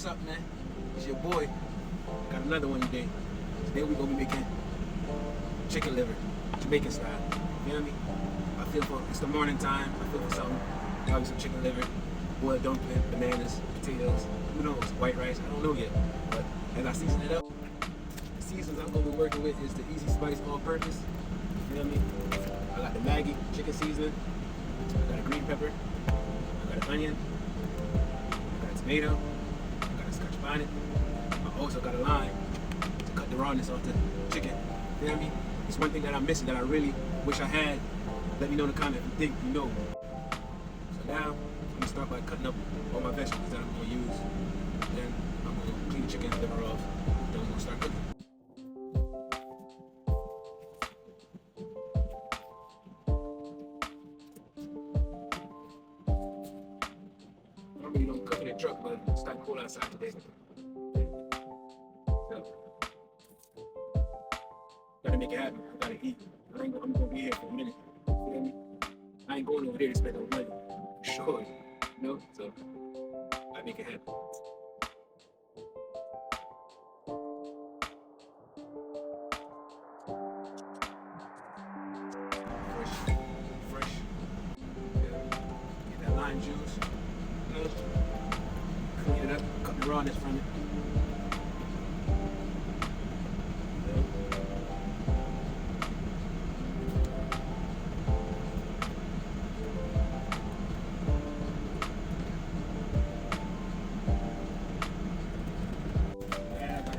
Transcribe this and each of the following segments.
up, man? It's your boy. Got another one today. Today we gonna be making chicken liver, Jamaican style. You know what I mean? I feel for it's the morning time. I feel for something. Probably some chicken liver, boiled dumpling, bananas, potatoes. Who knows? White rice. I don't know yet. But as I season it up, the seasons I'm gonna be working with is the Easy Spice all-purpose. You know what I mean? I got the Maggi chicken seasoning. I got a green pepper. I got an onion. I got a tomato. I got a scotch bonnet. I also got a lime to cut the rawness off the chicken. You know what I mean? It's one thing that I'm missing that I really wish I had. Let me know in the comments if you think you know. So now, I'm gonna start by cutting up all my vegetables that I'm gonna use. Then I'm gonna clean the chicken liver off. Then I'm gonna start cooking. I really don't cook in the truck, but it's starting cool outside today. Gotta make it happen. I gotta eat. I'm gonna be here for a minute. You know what I mean? I ain't going over there to spend no money. Sure. You know? So, I make it happen. Fresh. Yeah. Get that lime juice. You know? Clean it up. Cut the rawness from it.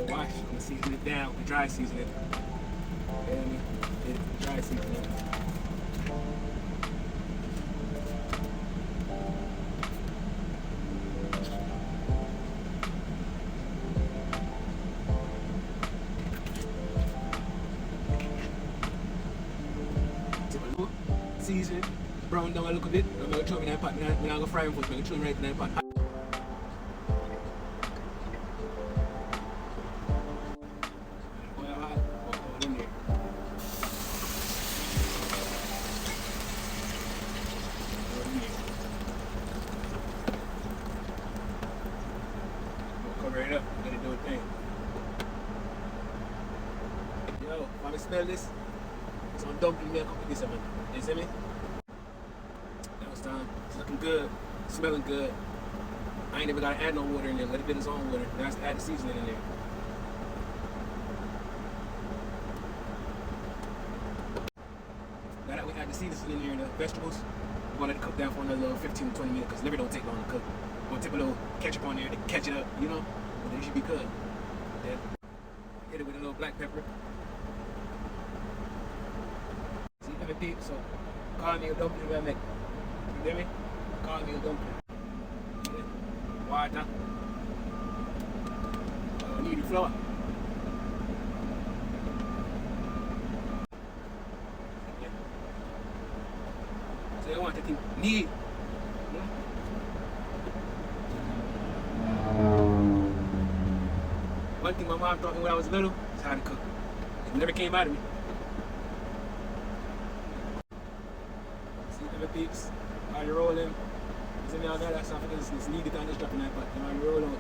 Wash, I'm gonna season it down with dry seasoning. And dry seasoning. Season, brown down a little bit. I'm gonna throw it in that pot. I'm not gonna fry them first, I'm gonna throw it right in that pot. Cover it up, let it do its thing. Yo, if I smell this, it's on dumpling milk with this, man. You see me? That was time. It's looking good, smelling good. I ain't even gotta add no water in there, let it get its own water. Now I have to add the seasoning in there. Now that we add the seasoning in there and the vegetables, we're gonna let it cook down for another little 15 to 20 minutes because liver don't take long to cook. We're gonna tip a little ketchup on there to catch it up, you know? And then it should be good. Then hit it with a little black pepper. See, let me peep, so call me a dumpling when I make. You hear me? Call me a dumpling. Yeah. Water. Need the flour. Yeah. So you want to think, need. One thing my mom taught me when I was little is how to cook. It never came out of me. See the peeps, how you roll them. See me on that stuff, it's needed on this dropping that pot. And how you roll out.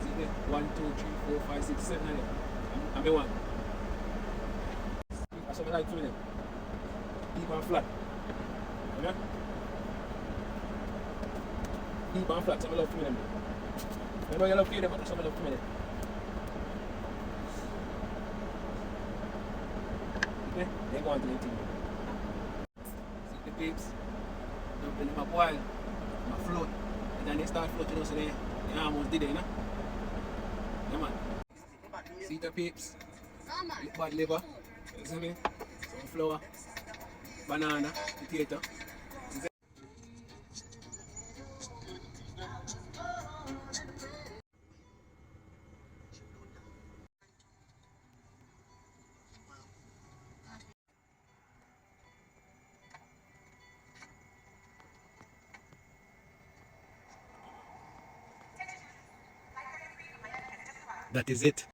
See there? 1, 2, 3, 4, 5, 6, 7 of them. I'm the one. That's what I like doing them. Deep and flat. You know? Deep and flat, some I love to them. I know you love to them, but some I love to them. They go on to the team. See the peeps, dumpling them up boil, my float, and then they start floating out, so they almost did it, you know? Yeah, man. See the peeps, bad liver, you see me? Some flour, banana, potato. That is it.